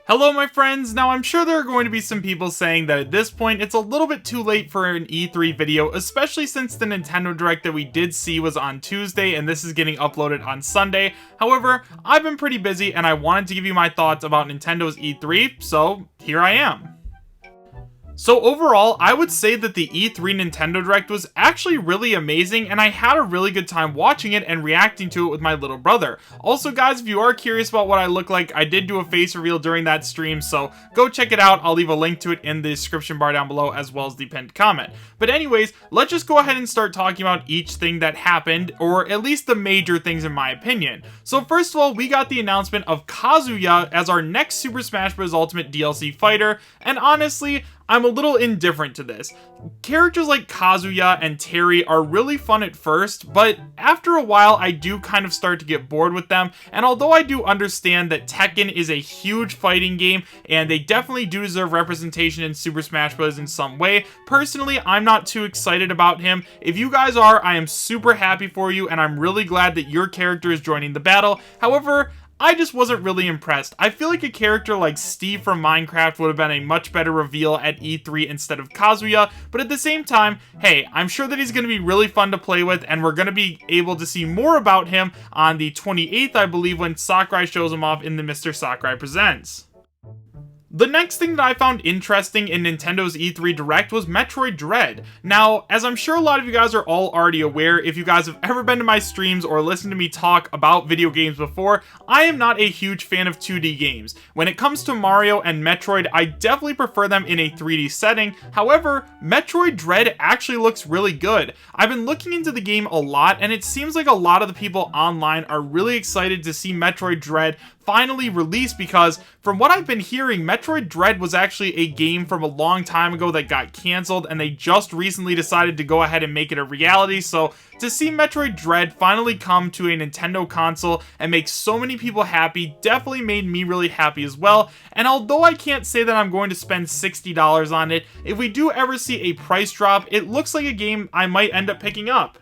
Hello my friends. Now I'm sure there are going to be some people saying that at this point it's a little bit too late for an E3 video, especially since the Nintendo Direct that we did see was on Tuesday and this is getting uploaded on Sunday. However, I've been pretty busy and I wanted to give you my thoughts about Nintendo's E3, so here I am. So overall, I would say that the E3 Nintendo Direct was actually really amazing and I had a really good time watching it and reacting to it with my little brother. Also guys, if you are curious about what I look like, I did do a face reveal during that stream, so go check it out. I'll leave a link to it in the description bar down below as well as the pinned comment. But anyways, let's just go ahead and start talking about each thing that happened, or at least the major things in my opinion. So first of all, we got the announcement of Kazuya as our next Super Smash Bros. Ultimate DLC fighter, and honestly, I'm a little indifferent to this. Characters like Kazuya and Terry are really fun at first, but after a while I do kind of start to get bored with them, and although I do understand that Tekken is a huge fighting game and they definitely do deserve representation in Super Smash Bros. In some way, personally I'm not too excited about him. If you guys are, I am super happy for you and I'm really glad that your character is joining the battle. However, I just wasn't really impressed. I feel like a character like Steve from Minecraft would have been a much better reveal at E3 instead of Kazuya, but at the same time, hey, I'm sure that he's going to be really fun to play with, and we're going to be able to see more about him on the 28th, I believe, when Sakurai shows him off in the Mr. Sakurai Presents. The next thing that I found interesting in Nintendo's E3 Direct was Metroid Dread. Now, as I'm sure a lot of you guys are all already aware, if you guys have ever been to my streams or listened to me talk about video games before, I am not a huge fan of 2D games. When it comes to Mario and Metroid, I definitely prefer them in a 3D setting. However, Metroid Dread actually looks really good. I've been looking into the game a lot, and it seems like a lot of the people online are really excited to see Metroid Dread finally released, because from what I've been hearing, Metroid Dread was actually a game from a long time ago that got canceled, and they just recently decided to go ahead and make it a reality. So to see Metroid Dread finally come to a Nintendo console and make so many people happy definitely made me really happy as well. And although I can't say that I'm going to spend $60 on it, if we do ever see a price drop, it looks like a game I might end up picking up.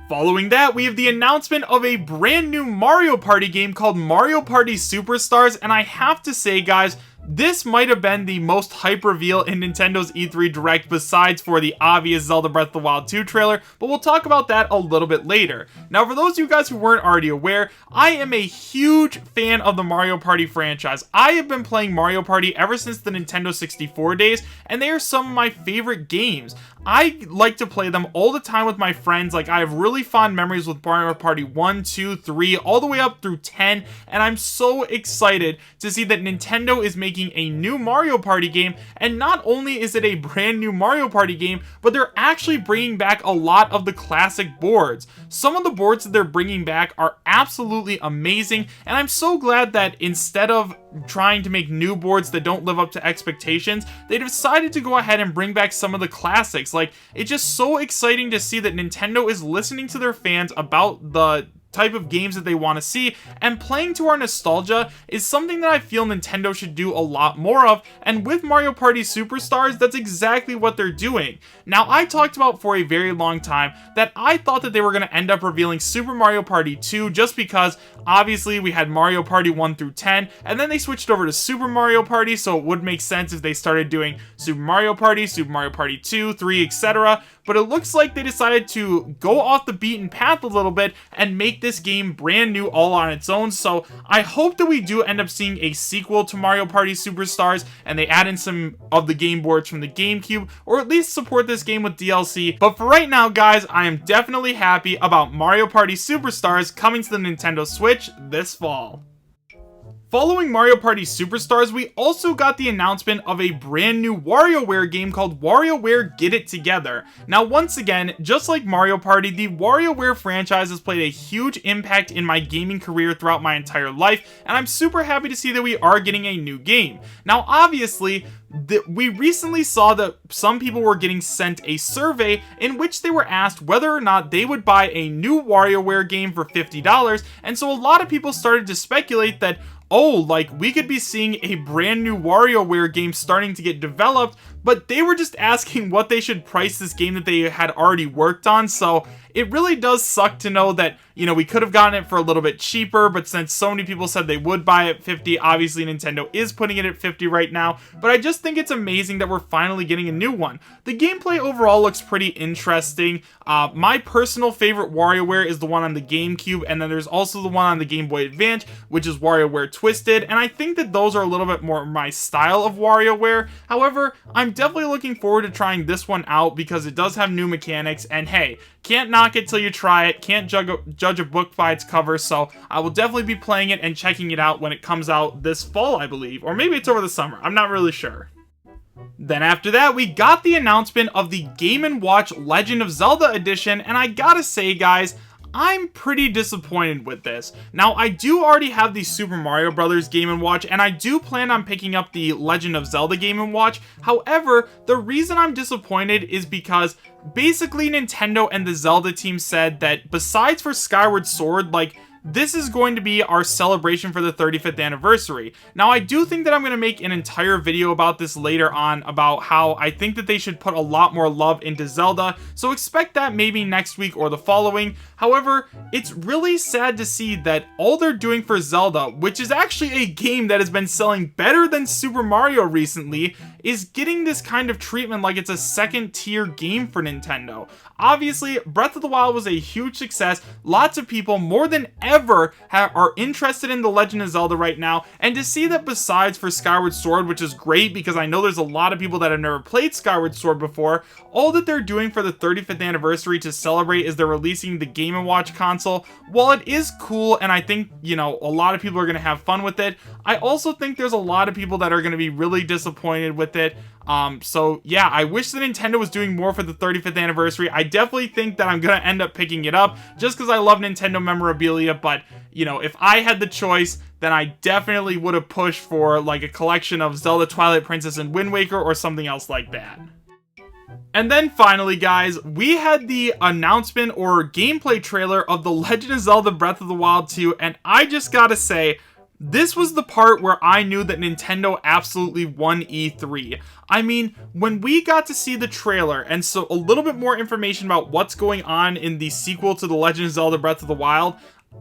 Following that, we have the announcement of a brand new Mario Party game called Mario Party Superstars, and I have to say guys, this might have been the most hype reveal in Nintendo's E3 Direct besides for the obvious Zelda Breath of the Wild 2 trailer, but we'll talk about that a little bit later. Now, for those of you guys who weren't already aware, I am a huge fan of the Mario Party franchise. I have been playing Mario Party ever since the Nintendo 64 days, and they are some of my favorite games. I like to play them all the time with my friends. Like, I have really fond memories with Mario Party 1, 2, 3, all the way up through 10, and I'm so excited to see that Nintendo is making a new Mario Party game, and not only is it a brand new Mario Party game, but they're actually bringing back a lot of the classic boards. Some of the boards that they're bringing back are absolutely amazing, and I'm so glad that instead of trying to make new boards that don't live up to expectations, they decided to go ahead and bring back some of the classics. Like, it's just so exciting to see that Nintendo is listening to their fans about the type of games that they want to see, and playing to our nostalgia is something that I feel Nintendo should do a lot more of, and with Mario Party Superstars, that's exactly what they're doing. Now, I talked about for a very long time that I thought that they were going to end up revealing Super Mario Party 2 just because obviously we had Mario Party 1 through 10, and then they switched over to Super Mario Party, so it would make sense if they started doing Super Mario Party 2, 3, etc. But it looks like they decided to go off the beaten path a little bit and make this game brand new all on its own. So I hope that we do end up seeing a sequel to Mario Party Superstars and they add in some of the game boards from the GameCube, or at least support this game with DLC. But for right now guys, I am definitely happy about Mario Party Superstars coming to the Nintendo Switch this fall. Following Mario Party Superstars, we also got the announcement of a brand new Warioware game called Warioware Get It Together. Now, once again, just like Mario Party, the Warioware franchise has played a huge impact in my gaming career throughout my entire life, and I'm super happy to see that we are getting a new game. Now, obviously, we recently saw that some people were getting sent a survey in which they were asked whether or not they would buy a new Warioware game for $50, and so a lot of people started to speculate that, oh, like, we could be seeing a brand new WarioWare game starting to get developed, but they were just asking what they should price this game that they had already worked on. So it really does suck to know that, you know, we could have gotten it for a little bit cheaper, but since so many people said they would buy it at 50, obviously Nintendo is putting it at 50 right now, but I just think it's amazing that we're finally getting a new one. The gameplay overall looks pretty interesting. My personal favorite WarioWare is the one on the GameCube, and then there's also the one on the Game Boy Advance, which is WarioWare Twisted, and I think that those are a little bit more my style of WarioWare. However, I'm definitely looking forward to trying this one out because it does have new mechanics, and hey, can't knock it till you try it, can't judge a book by its cover, so I will definitely be playing it and checking it out when it comes out this fall, I believe, or maybe it's over the summer, I'm not really sure. Then after that, we got the announcement of the Game & Watch Legend of Zelda edition, and I gotta say guys, I'm pretty disappointed with this. Now, I do already have the Super Mario Bros. Game & Watch, and I do plan on picking up the Legend of Zelda Game & Watch. However, the reason I'm disappointed is because basically Nintendo and the Zelda team said that besides for Skyward Sword, like, this is going to be our celebration for the 35th anniversary. Now, I do think that I'm going to make an entire video about this later on, about how I think that they should put a lot more love into Zelda, so expect that maybe next week or the following. However, it's really sad to see that all they're doing for Zelda, which is actually a game that has been selling better than Super Mario recently, is getting this kind of treatment like it's a second tier game for Nintendo. Obviously, Breath of the Wild was a huge success. Lots of people, more than ever, are interested in The Legend of Zelda right now, and to see that besides for Skyward Sword, which is great because I know there's a lot of people that have never played Skyward Sword before, all that they're doing for the 35th anniversary to celebrate is they're releasing the Game & Watch console. While it is cool, and I think, you know, a lot of people are going to have fun with it, I also think there's a lot of people that are going to be really disappointed with it. So yeah, I wish that Nintendo was doing more for the 35th anniversary. I definitely think that I'm gonna end up picking it up just because I love Nintendo memorabilia, but you know, if I had the choice, then I definitely would have pushed for like a collection of Zelda Twilight Princess and Wind Waker or something else like that. And then finally guys, we had the announcement or gameplay trailer of The Legend of Zelda Breath of the Wild 2, and I just gotta say, this was the part where I knew that Nintendo absolutely won E3. I mean, when we got to see the trailer and so a little bit more information about what's going on in the sequel to The Legend of Zelda Breath of the Wild,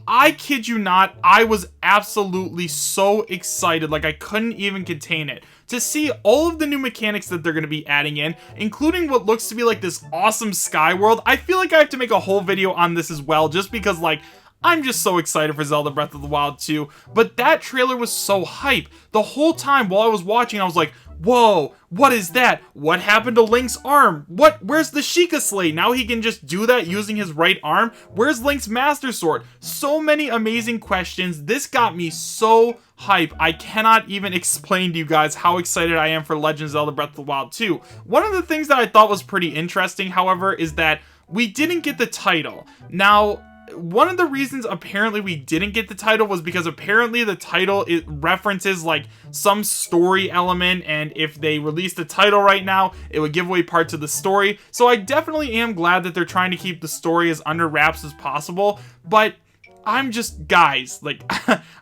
I kid you not, I was absolutely so excited, like I couldn't even contain it. To see all of the new mechanics that they're going to be adding in, including what looks to be like this awesome sky world. I feel like I have to make a whole video on this as well, just because like, I'm just so excited for Zelda Breath of the Wild 2, but that trailer was so hype. The whole time while I was watching, I was like, whoa, what is that? What happened to Link's arm? Where's the Sheikah Slate? Now he can just do that using his right arm? Where's Link's Master Sword? So many amazing questions. This got me so hype. I cannot even explain to you guys how excited I am for Legend of Zelda Breath of the Wild 2. One of the things that I thought was pretty interesting, however, is that we didn't get the title. Now, one of the reasons apparently we didn't get the title was because apparently the title, it references like some story element, and if they released the title right now, it would give away parts of the story. So I definitely am glad that they're trying to keep the story as under wraps as possible, but I'm just, guys, like,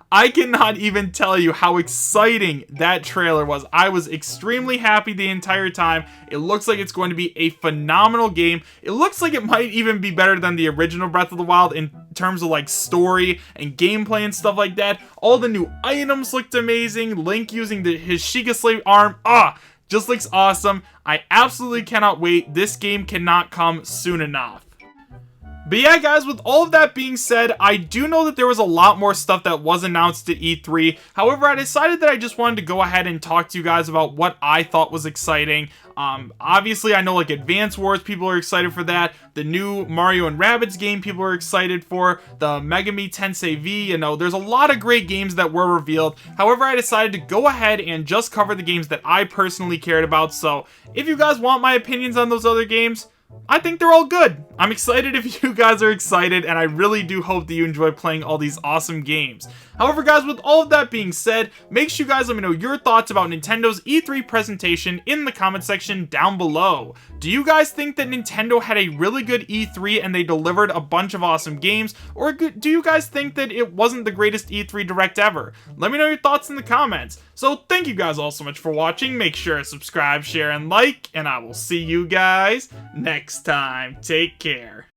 I cannot even tell you how exciting that trailer was. I was extremely happy the entire time. It looks like it's going to be a phenomenal game. It looks like it might even be better than the original Breath of the Wild in terms of like story and gameplay and stuff like that. All the new items looked amazing. Link using his Sheikah Slate arm. Just looks awesome. I absolutely cannot wait. This game cannot come soon enough. But yeah, guys, with all of that being said, I do know that there was a lot more stuff that was announced at E3. However, I decided that I just wanted to go ahead and talk to you guys about what I thought was exciting. Obviously, I know like Advance Wars, people are excited for that. The new Mario and Rabbids game, people are excited for. The Megami Tensei V, you know, there's a lot of great games that were revealed. However, I decided to go ahead and just cover the games that I personally cared about. So if you guys want my opinions on those other games, I think they're all good. I'm excited if you guys are excited, and I really do hope that you enjoy playing all these awesome games. However, guys, with all of that being said, make sure you guys let me know your thoughts about Nintendo's E3 presentation in the comment section down below. Do you guys think that Nintendo had a really good E3 and they delivered a bunch of awesome games, or do you guys think that it wasn't the greatest E3 Direct ever? Let me know your thoughts in the comments. So thank you guys all so much for watching. Make sure to subscribe, share, and like, and I will see you guys next time. Take care.